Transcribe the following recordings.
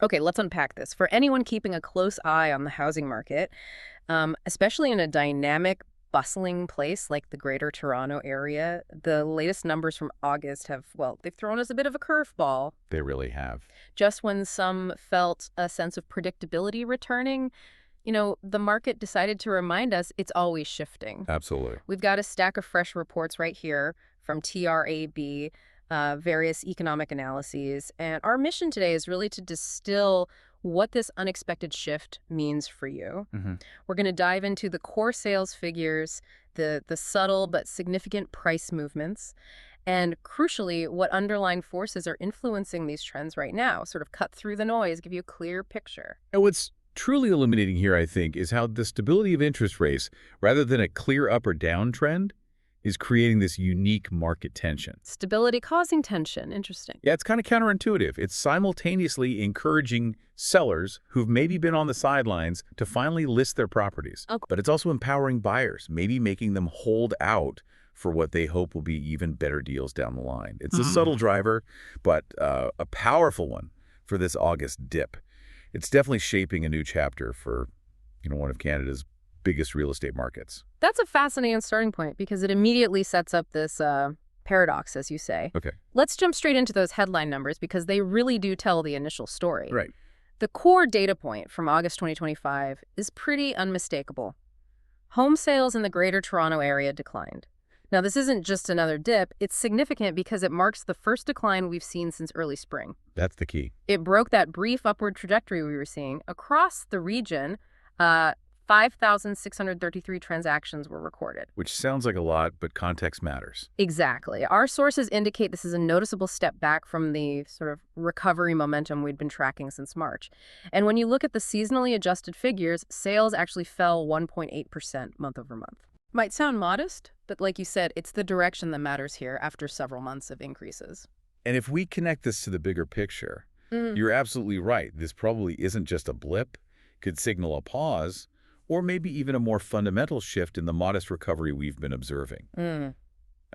Okay, let's unpack this. For anyone keeping a close eye on the housing market, especially in a dynamic, bustling place like the Greater Toronto area, the latest numbers from August have, well, they've thrown us a bit of a curveball. They really have. Just when some felt a sense of predictability returning, the market decided to remind us it's always shifting. Absolutely. We've got a stack of fresh reports right here from TRAB, various economic analyses. And our mission today is really to distill what this unexpected shift means for you. Hmm. We're going to dive into the core sales figures, the subtle but significant price movements, and crucially, what underlying forces are influencing these trends right now. Sort of cut through the noise, give you a clear picture. And what's truly illuminating here, I think, is how the stability of interest rates, rather than a clear up or down trend, is creating this unique market tension. Stability causing tension. Interesting. Yeah, it's kind of counterintuitive. It's simultaneously encouraging sellers who've maybe been on the sidelines to finally list their properties. Okay. But it's also empowering buyers, maybe making them hold out for what they hope will be even better deals down the line. It's a subtle driver, but a powerful one for this August dip. It's definitely shaping a new chapter for, one of Canada's biggest real estate markets. That's a fascinating starting point because it immediately sets up this paradox, as you say. Okay. Let's jump straight into those headline numbers because they really do tell the initial story. Right. The core data point from August 2025 is pretty unmistakable. Home sales in the Greater Toronto Area declined. Now, this isn't just another dip. It's significant because it marks the first decline we've seen since early spring. That's the key. It broke that brief upward trajectory we were seeing. Across the region, 5,633 transactions were recorded. Which sounds like a lot, but context matters. Exactly. Our sources indicate this is a noticeable step back from the sort of recovery momentum we'd been tracking since March. And when you look at the seasonally adjusted figures, sales actually fell 1.8% month over month. Might sound modest, but like you said, it's the direction that matters here after several months of increases. And if we connect this to the bigger picture, you're absolutely right. This probably isn't just a blip. Could signal a pause, or maybe even a more fundamental shift in the modest recovery we've been observing. I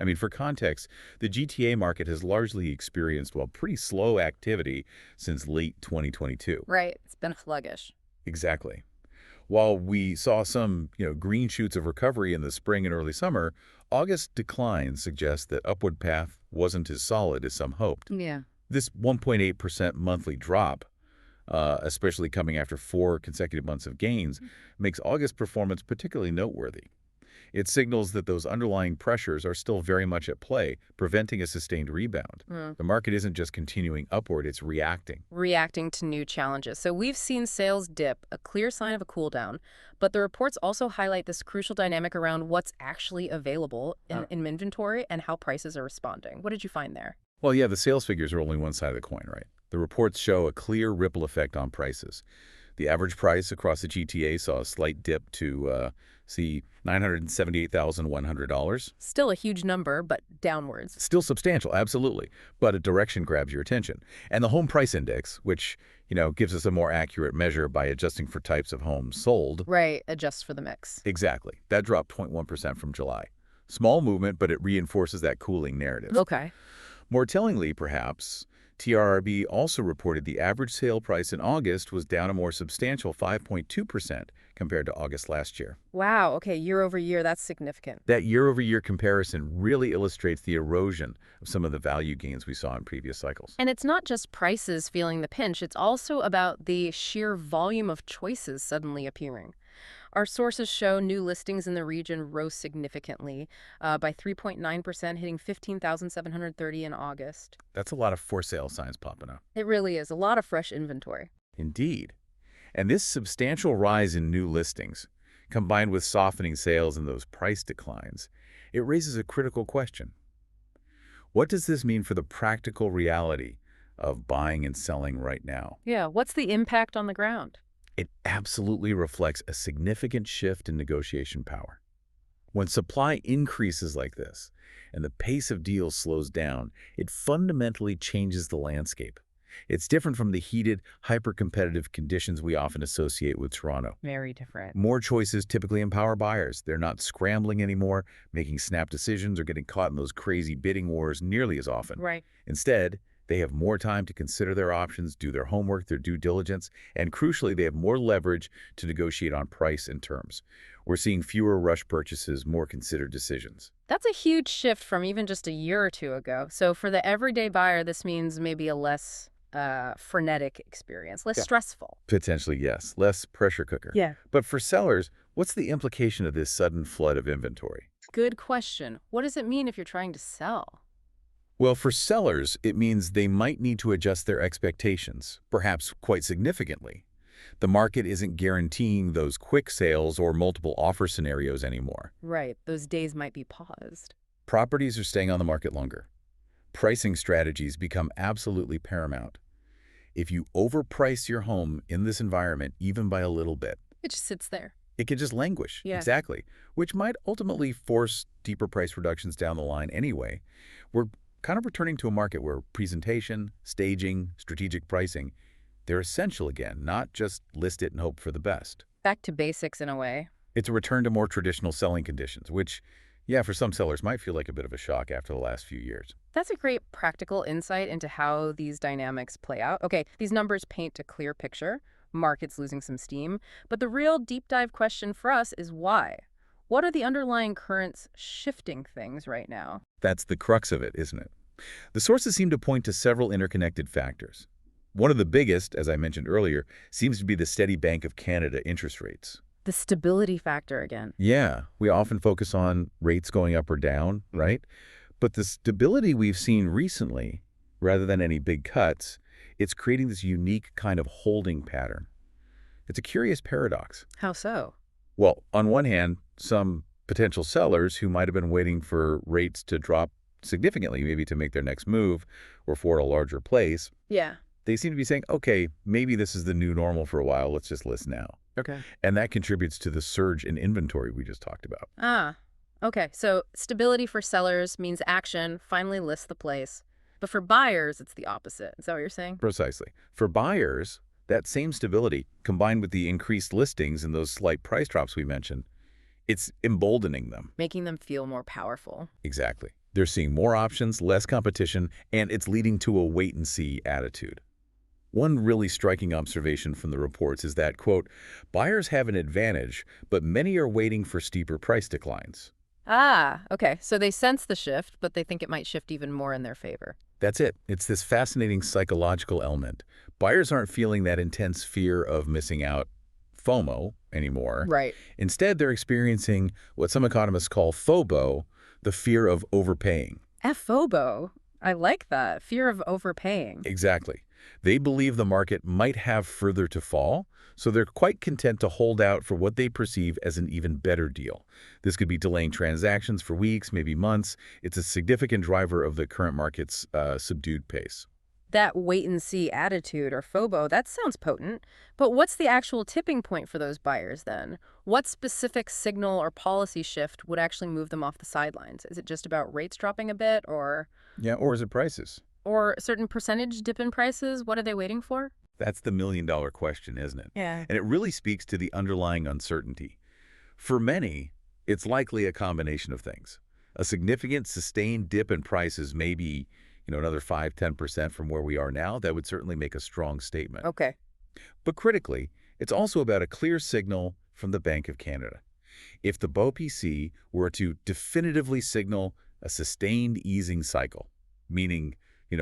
mean, for context, the GTA market has largely experienced, pretty slow activity since late 2022. Right. It's been sluggish. Exactly. While we saw some, green shoots of recovery in the spring and early summer, August decline suggests that upward path wasn't as solid as some hoped. Yeah. This 1.8% monthly drop, especially coming after 4 consecutive months of gains, makes August performance particularly noteworthy. It signals that those underlying pressures are still very much at play, preventing a sustained rebound. The market isn't just continuing upward, it's reacting. Reacting to new challenges. So we've seen sales dip, a clear sign of a cool down, but the reports also highlight this crucial dynamic around what's actually available in inventory and how prices are responding. What did you find there? Well, yeah, the sales figures are only one side of the coin, right? The reports show a clear ripple effect on prices. The average price across the GTA saw a slight dip to, $978,100. Still a huge number, but downwards. Still substantial, absolutely, but a direction grabs your attention. And the home price index, which, gives us a more accurate measure by adjusting for types of homes sold. Right, adjust for the mix. Exactly. That dropped 0.1% from July. Small movement, but it reinforces that cooling narrative. Okay. More tellingly, perhaps, TRREB also reported the average sale price in August was down a more substantial 5.2% compared to August last year. Wow, okay, year over year, that's significant. That year-over-year comparison really illustrates the erosion of some of the value gains we saw in previous cycles. And it's not just prices feeling the pinch, it's also about the sheer volume of choices suddenly appearing. Our sources show new listings in the region rose significantly by 3.9%, hitting 15,730 in August. That's a lot of for-sale signs popping up. It really is. A lot of fresh inventory. Indeed. And this substantial rise in new listings, combined with softening sales and those price declines, it raises a critical question. What does this mean for the practical reality of buying and selling right now? Yeah, what's the impact on the ground? It absolutely reflects a significant shift in negotiation power. When supply increases like this and the pace of deals slows down, it fundamentally changes the landscape. It's different from the heated, hyper-competitive conditions we often associate with Toronto. Very different. More choices typically empower buyers. They're not scrambling anymore, making snap decisions or getting caught in those crazy bidding wars nearly as often. Right. Instead, They have more time to consider their options, do their homework, their due diligence, and crucially, they have more leverage to negotiate on price and terms. We're seeing fewer rush purchases, more considered decisions. That's a huge shift from even just a year or two ago. So for the everyday buyer, this means maybe a less frenetic experience, less Yeah. stressful. Potentially, yes. Less pressure cooker. Yeah. But for sellers, what's the implication of this sudden flood of inventory? Good question. What does it mean if you're trying to sell? Well, for sellers, it means they might need to adjust their expectations, perhaps quite significantly. The market isn't guaranteeing those quick sales or multiple offer scenarios anymore. Right, those days might be paused. Properties are staying on the market longer. Pricing strategies become absolutely paramount. If you overprice your home in this environment, even by a little bit, It just sits there. it can just languish. Yeah. Exactly. Which might ultimately force deeper price reductions down the line anyway. We're kind of returning to a market where presentation, staging, strategic pricing, they're essential again, not just list it and hope for the best. Back to basics in a way. It's a return to more traditional selling conditions, which, yeah, for some sellers might feel like a bit of a shock after the last few years. That's a great practical insight into how these dynamics play out. Okay, these numbers paint a clear picture. Market's losing some steam. But the real deep dive question for us is why? What are the underlying currents shifting things right now? That's the crux of it, isn't it? The sources seem to point to several interconnected factors. One of the biggest, as I mentioned earlier, seems to be the steady Bank of Canada interest rates. The stability factor again. Yeah, we often focus on rates going up or down, right? But the stability we've seen recently, rather than any big cuts, it's creating this unique kind of holding pattern. It's a curious paradox. How so? Well, on one hand, some potential sellers who might have been waiting for rates to drop significantly, maybe to make their next move or for a larger place, Yeah. they seem to be saying, okay, maybe this is the new normal for a while, let's just list now. Okay. And that contributes to the surge in inventory we just talked about. Ah, okay. So stability for sellers means action, finally list the place. But for buyers, it's the opposite. Is that what you're saying? Precisely. For buyers, that same stability, combined with the increased listings and those slight price drops we mentioned, it's emboldening them. Making them feel more powerful. Exactly. They're seeing more options, less competition, and it's leading to a wait-and-see attitude. One really striking observation from the reports is that, quote, buyers have an advantage, but many are waiting for steeper price declines. Ah, okay. So they sense the shift, but they think it might shift even more in their favor. That's it. It's this fascinating psychological element. Buyers aren't feeling that intense fear of missing out, FOMO, anymore. Right. Instead, they're experiencing what some economists call FOBO, the fear of overpaying. FOBO. I like that. Fear of overpaying. Exactly. They believe the market might have further to fall, so they're quite content to hold out for what they perceive as an even better deal. This could be delaying transactions for weeks, maybe months. It's a significant driver of the current market's subdued pace. That wait-and-see attitude, or FOBO, that sounds potent. But what's the actual tipping point for those buyers, then? What specific signal or policy shift would actually move them off the sidelines? Is it just about rates dropping a bit, or Yeah, or is it prices? a certain percentage dip in prices? What are they waiting for? That's the million-dollar question, isn't it? Yeah. And it really speaks to the underlying uncertainty. For many, it's likely a combination of things. A significant sustained dip in prices, maybe another 5–10% from where we are now, that would certainly make a strong statement. Okay. But critically, it's also about a clear signal from the Bank of Canada. If the BOPC were to definitively signal a sustained easing cycle, meaning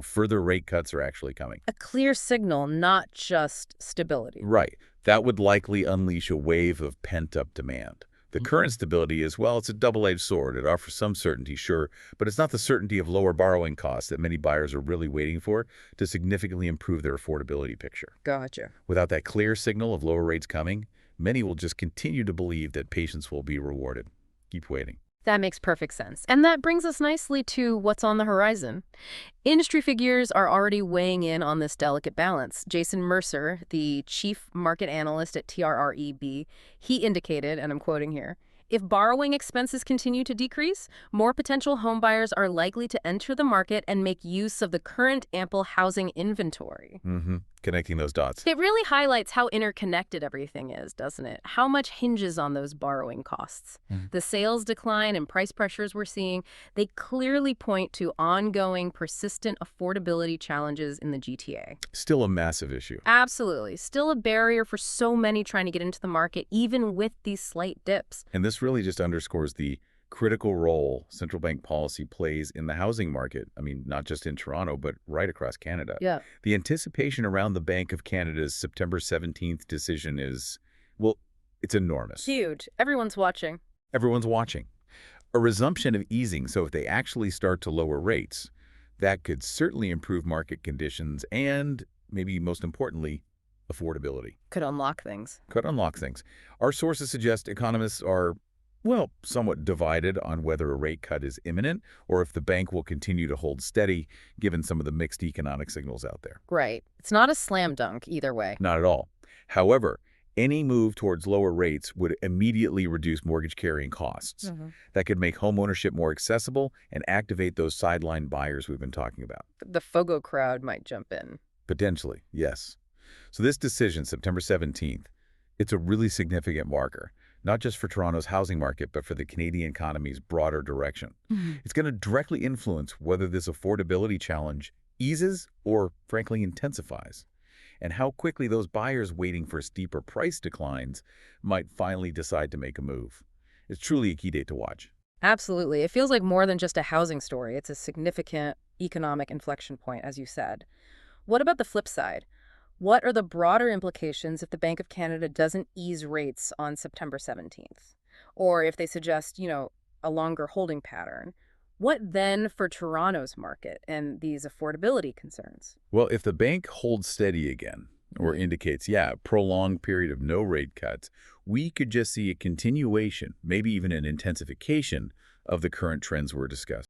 further rate cuts are actually coming. A clear signal, not just stability. Right. That would likely unleash a wave of pent-up demand. The current stability is, well, it's a double-edged sword. It offers some certainty, sure, but it's not the certainty of lower borrowing costs that many buyers are really waiting for to significantly improve their affordability picture. Gotcha. Without that clear signal of lower rates coming, many will just continue to believe that patience will be rewarded. Keep waiting. That makes perfect sense. And that brings us nicely to what's on the horizon. Industry figures are already weighing in on this delicate balance. Jason Mercer, the chief market analyst at TRREB, he indicated, and I'm quoting here, if borrowing expenses continue to decrease, more potential homebuyers are likely to enter the market and make use of the current ample housing inventory. connecting those dots. It really highlights how interconnected everything is, doesn't it? How much hinges on those borrowing costs. Mhm. The sales decline and price pressures we're seeing, they clearly point to ongoing, persistent affordability challenges in the GTA. Still a massive issue. Absolutely. Still a barrier for so many trying to get into the market, even with these slight dips. And this really just underscores the critical role central bank policy plays in the housing market. I mean, not just in Toronto, but right across Canada. Yeah. The anticipation around the Bank of Canada's September 17th decision is, well, it's enormous. Huge. Everyone's watching. Everyone's watching. A resumption of easing, so if they actually start to lower rates, that could certainly improve market conditions and, maybe most importantly, affordability. Could unlock things. Could unlock things. Our sources suggest economists are, well, somewhat divided on whether a rate cut is imminent or if the bank will continue to hold steady, given some of the mixed economic signals out there. Right. It's not a slam dunk either way. Not at all. However, any move towards lower rates would immediately reduce mortgage carrying costs. That could make homeownership more accessible and activate those sideline buyers we've been talking about. The FOGO crowd might jump in. Potentially, yes. So this decision, September 17th, it's a really significant marker, not just for Toronto's housing market, but for the Canadian economy's broader direction. It's going to directly influence whether this affordability challenge eases or, frankly, intensifies, and how quickly those buyers waiting for steeper price declines might finally decide to make a move. It's truly a key date to watch. Absolutely. It feels like more than just a housing story. It's a significant economic inflection point, as you said. What about the flip side? What are the broader implications if the Bank of Canada doesn't ease rates on September 17th? Or if they suggest, a longer holding pattern? What then for Toronto's market and these affordability concerns? Well, if the bank holds steady again, or indicates, a prolonged period of no rate cuts, we could just see a continuation, maybe even an intensification of the current trends we're discussing.